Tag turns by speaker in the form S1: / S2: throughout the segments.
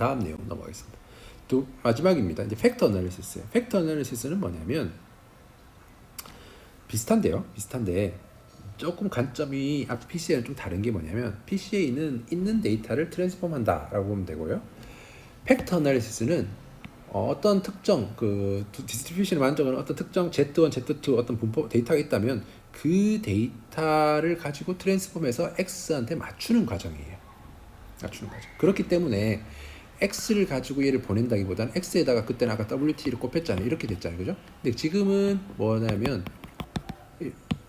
S1: 다음 내용 넘어가겠습니다. 또 마지막입니다. 이제 팩터 어널리시스. 팩터 어널리시스는 뭐냐면 비슷한데 조금 관점이 앞 PCA는 좀 다른 게 뭐냐면 PCA는 있는 데이터를 트랜스폼한다라고 보면 되고요. 팩터 어널리시스는 어떤 특정 그 디스트리뷰션을 만족하는 어떤 특정 Z1, Z2 어떤 분포 데이터가 있다면 그 데이터를 가지고 트랜스폼해서 X한테 맞추는 과정이에요. 맞추는 과정. 그렇기 때문에 X를 가지고 얘를 보낸다기보다는 X에다가 그때는 아까 WT를 곱했잖아요. 이렇게 됐잖아요. 그죠? 근데 지금은 뭐냐면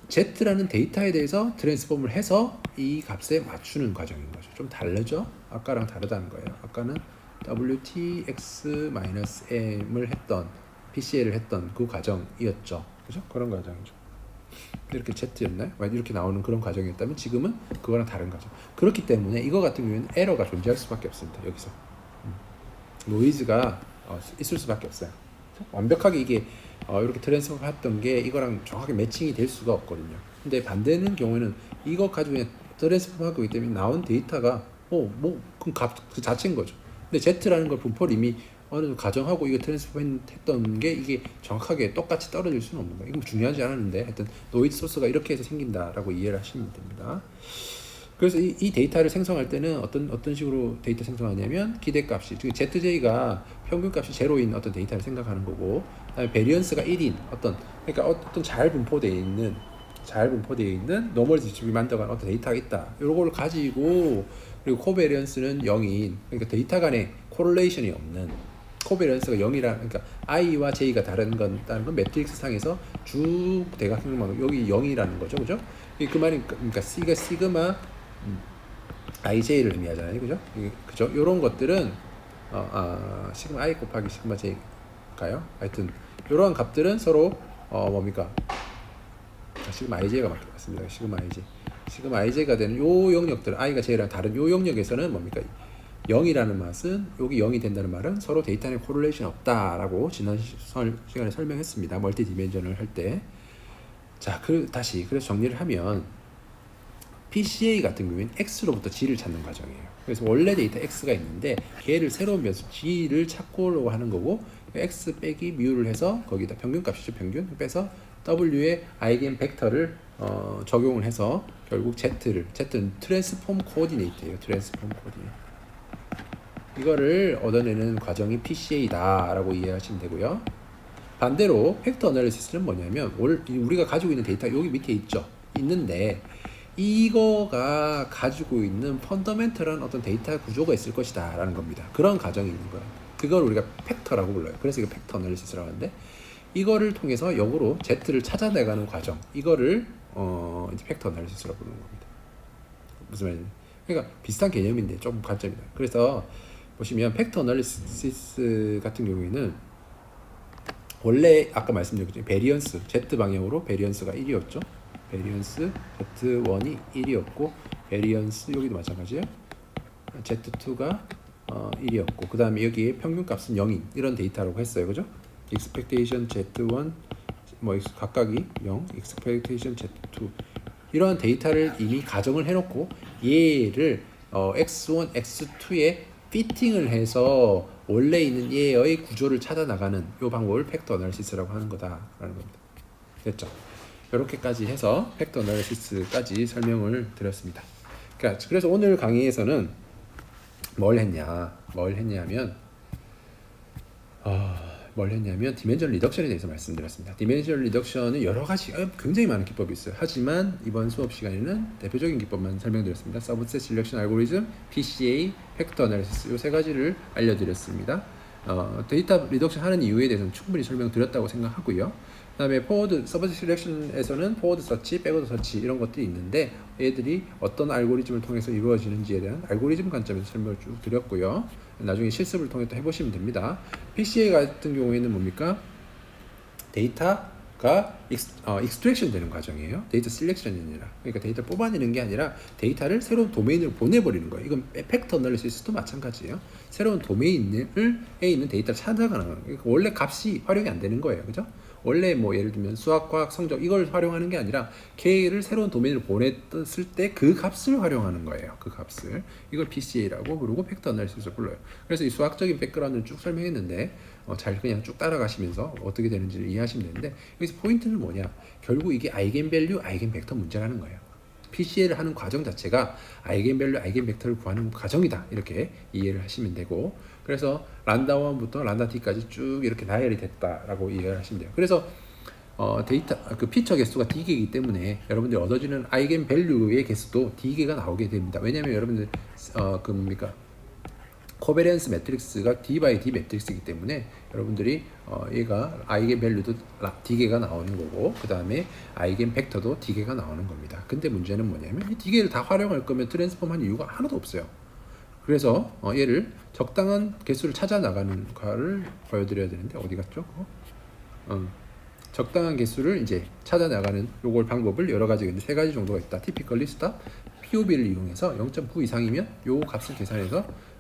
S1: Z라는 데이터에 대해서 트랜스폼을 해서 이 값에 맞추는 과정인 거죠. 좀 다르죠? 아까랑 다르다는 거예요. 아까는 WTX-M을 했던 PCA를 했던 그 과정이었죠. 그죠? 그런 과정이죠. 이렇게 Z였나요? 이렇게 나오는 그런 과정이었다면 지금은 그거랑 다른 과정. 그렇기 때문에 이거 같은 경우에는 에러가 존재할 수밖에 없습니다. 여기서 노이즈가 있을 수밖에 없어요. 완벽하게 이게 이렇게 트랜스포를 했던 게 이거랑 정확하게 매칭이 될 수가 없거든요. 근데 반대는 경우에는 이거 가지고 그냥 트랜스포 하고 있기 때문에 나온 데이터가 그 값 그 자체인 거죠. 근데 Z라는 걸 분포를 이미 어느 정도 가정하고 이거 트랜스포 했던 게 이게 정확하게 똑같이 떨어질 수는 없는 거예요. 이건 중요하지 않았는데 하여튼 노이즈 소스가 이렇게 해서 생긴다라고 이해를 하시면 됩니다. 그래서 이 데이터를 생성할 때는 어떤 식으로 데이터 생성하냐면 기대값이 즉 ZJ가 평균값이 제로인 어떤 데이터를 생각하는 거고, 그다음에 베리언스가 1인 그러니까 어떤 잘 분포되어 있는 노멀 디스트리뷰 만들어간 어떤 데이터가 있다. 요거를 가지고 그리고 코베리언스는 0인 그러니까 데이터 간에 코릴레이션이 없는 코베리언스가 0이라 그러니까 i와 j가 다른 건 매트릭스 상에서 쭉 대각형만 여기 0이라는 거죠. 그죠? 그 말이 그러니까 C가 시그마 IJ를 의미하잖아요. 그죠? 그죠? 요런 것들은 시그마 I 곱하기 시그마 J가요. 하여튼 요런 값들은 서로 뭡니까? 시그마 IJ가 맞습니다. 시그마 IJ가 되는 요 영역들 I가 J랑 다른 요 영역에서는 뭡니까? 0이라는 맛은 여기 0이 된다는 말은 서로 데이터의 코릴레이션 없다라고 지난 시간에 설명했습니다. 멀티 디멘전을 할 때. 자, 그래서 정리를 하면 PCA 같은 경우에는 X로부터 G를 찾는 과정이에요. 그래서 원래 데이터 X가 있는데 걔를 새로운 변수 G를 찾고 하는 거고, X 빼기 뮤를 해서 거기다 평균값이죠. 평균 빼서 W의 아이겐 벡터를 적용을 해서 결국 Z는 트랜스폼 코디네이트예요. 트랜스폼 코디네이트. 이거를 얻어내는 과정이 PCA다라고 이해하시면 되고요. 반대로 팩터 어널리시스는 뭐냐면 우리가 가지고 있는 데이터 여기 밑에 있는데 이거가 가지고 있는 펀더멘털한 어떤 데이터 구조가 있을 것이다 라는 겁니다. 그런 과정이 있는 거예요. 그걸 우리가 팩터라고 불러요. 그래서 이거 팩터 어널리시스라고 하는데, 이거를 통해서 역으로 Z를 찾아내가는 과정, 이거를 이제 팩터 어널리시스라고 부르는 겁니다. 무슨 말이냐? 그러니까 비슷한 개념인데 조금 관점이다. 그래서 보시면 팩터 어널리시스 같은 경우에는 원래 아까 말씀드렸죠. 베리언스 Z 방향으로 베리언스가 1이었죠. 베리언스 Z1이 1이었고 베리언스 여기도 마찬가지예요. Z2가 1이었고 그 다음에 여기에 평균값은 0인 이런 데이터라고 했어요. 그죠? expectation Z1 각각이 0, expectation Z2 이러한 데이터를 이미 가정을 해놓고 얘를 X1, X2에 피팅을 해서 원래 있는 얘의 구조를 찾아 나가는 이 방법을 팩터 어널리시스라고 하는 거다라는 겁니다. 됐죠? 이렇게까지 해서 팩터 어널리시스까지 설명을 드렸습니다. 그래서 오늘 강의에서는 뭘 했냐면 디멘전 리덕션에 대해서 말씀드렸습니다. 디멘전 리덕션은 여러 가지 굉장히 많은 기법이 있어요. 하지만 이번 수업 시간에는 대표적인 기법만 설명드렸습니다. 서브셋 실렉션 알고리즘, PCA, 팩터 어널리시스 이 세 가지를 알려드렸습니다. 데이터 리덕션 하는 이유에 대해서는 충분히 설명드렸다고 생각하고요. 그 다음에 서브셋 실렉션에서는 포워드 서치, 백워드 서치 이런 것들이 있는데 얘들이 어떤 알고리즘을 통해서 이루어지는지에 대한 알고리즘 관점에서 설명을 쭉 드렸고요. 나중에 실습을 통해 또 해보시면 됩니다. PCA 같은 경우에는 뭡니까? 데이터가 익스트랙션 되는 과정이에요. 데이터 실렉션이 아니라. 그러니까 데이터 뽑아내는 게 아니라 데이터를 새로운 도메인으로 보내버리는 거예요. 이건 팩터 어널리시스도 마찬가지예요. 새로운 도메인에 있는 데이터를 찾아가는 거예요. 그러니까 원래 값이 활용이 안 되는 거예요. 그죠? 원래 뭐 예를 들면 수학, 과학, 성적 이걸 활용하는 게 아니라 K를 새로운 도메인으로 보냈을 때 그 값을 활용하는 거예요. 그 값을. 이걸 PCA라고 부르고 팩터 어널리시스로 불러요. 그래서 이 수학적인 백그라운드를 쭉 설명했는데 잘 그냥 쭉 따라가시면서 어떻게 되는지를 이해하시면 되는데 여기서 포인트는 뭐냐? 결국 이게 아이겐밸류, 아이겐벡터 문제라는 거예요. PCA를 하는 과정 자체가 아이겐밸류, 아이겐벡터를 구하는 과정이다. 이렇게 이해를 하시면 되고 그래서 란다 1부터 란다 t까지 쭉 이렇게 나열이 됐다라고 이해를 하시면 돼요. 그래서 데이터 그 피처 개수가 D개이기 때문에 여러분들이 얻어지는 아이겐밸류의 개수도 D개가 나오게 됩니다. 왜냐하면 여러분들 그 뭡니까? 코베리언스 매트릭스가 D by D 매트릭스이기 때문에 여러분들이 얘가 아이겐밸류도 D개가 나오는 거고 그 다음에 아이겐벡터도 D개가 나오는 겁니다. 근데 문제는 뭐냐면 이 D개를 다 활용할 거면 트랜스폼 한 이유가 하나도 없어요. 그래서 얘를 적당한 개수를 찾아 나가는 과를 보여드려야 되는데 어디 갔죠? 적당한 개수를 이제 찾아 나가는 요걸 방법을 여러 가지가 있는데 세 가지 정도가 있다. 티피컬리 스탑, POB를 이용해서 0.9 이상이면 요 값을 계산해서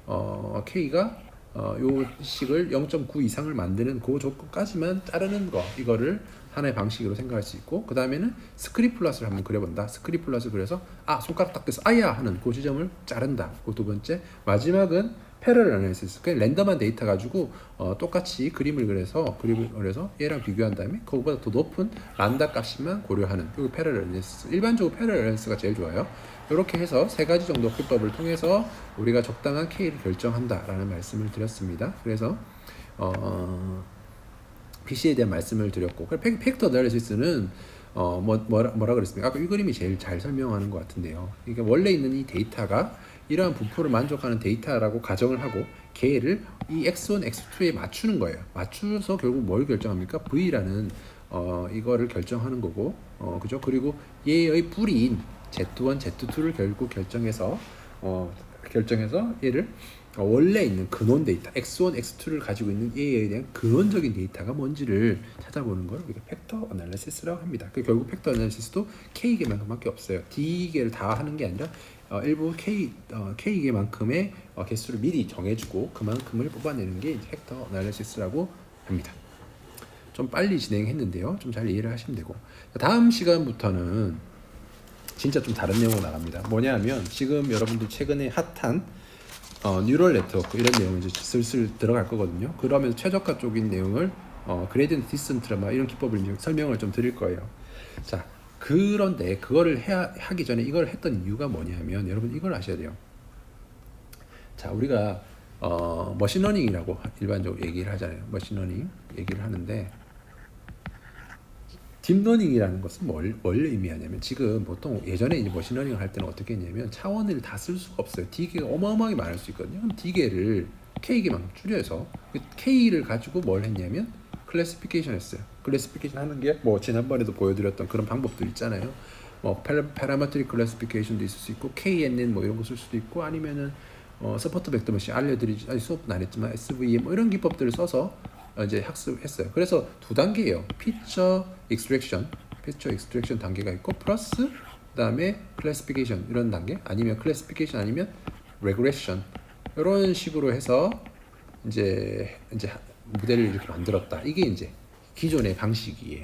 S1: K가 요 식을 0.9 이상을 만드는 그 조건까지만 자르는 거 이거를 하나의 방식으로 생각할 수 있고 그 다음에는 스크리플롯을 한번 그려본다. 스크리플롯을 그려서 손가락 딱 대서 아야 하는 그 지점을 자른다. 그 두 번째 마지막은 패러럴 어널리시스 그냥 랜덤한 데이터 가지고 똑같이 그림을 그려서 얘랑 비교한 다음에 그거보다 더 높은 란다 값만 고려하는 이 패러럴 어널리시스. 일반적으로 패러럴 어널리시스가 제일 좋아요. 이렇게 해서 세 가지 정도 풀법을 통해서 우리가 적당한 K를 결정한다라는 말씀을 드렸습니다. 그래서 PC에 대한 말씀을 드렸고 팩터 어널리시스는 뭐라 그랬습니까? 아까 이 그림이 제일 잘 설명하는 것 같은데요. 그러니까 원래 있는 이 데이터가 이러한 분포를 만족하는 데이터라고 가정을 하고 걔를 이 x1, x2에 맞추는 거예요. 맞추어서 결국 뭘 결정합니까? V라는 이거를 결정하는 거고, 그죠? 그리고 얘의 뿌리인 Z1, Z2를 결국 결정해서 얘를 원래 있는 근원 데이터 X1, X2를 가지고 있는 A에 대한 근원적인 데이터가 뭔지를 찾아보는 걸 우리가 팩터 어널리시스라고 합니다. 결국 팩터 어널리시스도 K개만큼밖에 없어요. D개를 다 하는 게 아니라 일부 K개만큼의 개수를 미리 정해주고 그만큼을 뽑아내는 게 팩터 어널리시스라고 합니다. 좀 빨리 진행했는데요. 좀 잘 이해를 하시면 되고 다음 시간부터는 진짜 좀 다른 내용으로 나갑니다. 뭐냐 하면 지금 여러분들 최근에 핫한 뉴럴 네트워크 이런 내용을 이제 슬슬 들어갈 거거든요. 그러면서 최적화 쪽인 내용을 그레디언트 디센트라 이런 기법을 이제 설명을 좀 드릴 거예요. 자, 그런데 그거를 하기 전에 이걸 했던 이유가 뭐냐면 여러분 이걸 아셔야 돼요. 자, 우리가 머신러닝이라고 일반적으로 얘기를 하잖아요. 머신러닝 얘기를 하는데 딥러닝이라는 것은 뭘 의미하냐면 지금 보통 예전에 이제 머신러닝을 할 때는 어떻게 했냐면 차원을 다 쓸 수가 없어요. D개가 어마어마하게 많을 수 있거든요. 그럼 D개를 K개만 줄여서 K를 가지고 뭘 했냐면 클래시피케이션 했어요. 클래시피케이션 하는 게 뭐 지난번에도 보여드렸던 그런 방법들 있잖아요. 뭐 파라메트릭 클래시피케이션도 있을 수 있고 KNN 뭐 이런 거 쓸 수도 있고 아니면은 서포트 벡터 머신 알려드리지 수업은 안 했지만 SVM 뭐 이런 기법들을 써서 이제 학습했어요. 그래서 두 단계예요. 피처 익스트랙션 단계가 있고 플러스 그다음에 클래시피케이션 이런 단계 아니면 클래시피케이션 아니면 레그레션 이런 식으로 해서 이제 모델을 이렇게 만들었다. 이게 이제 기존의 방식이에요.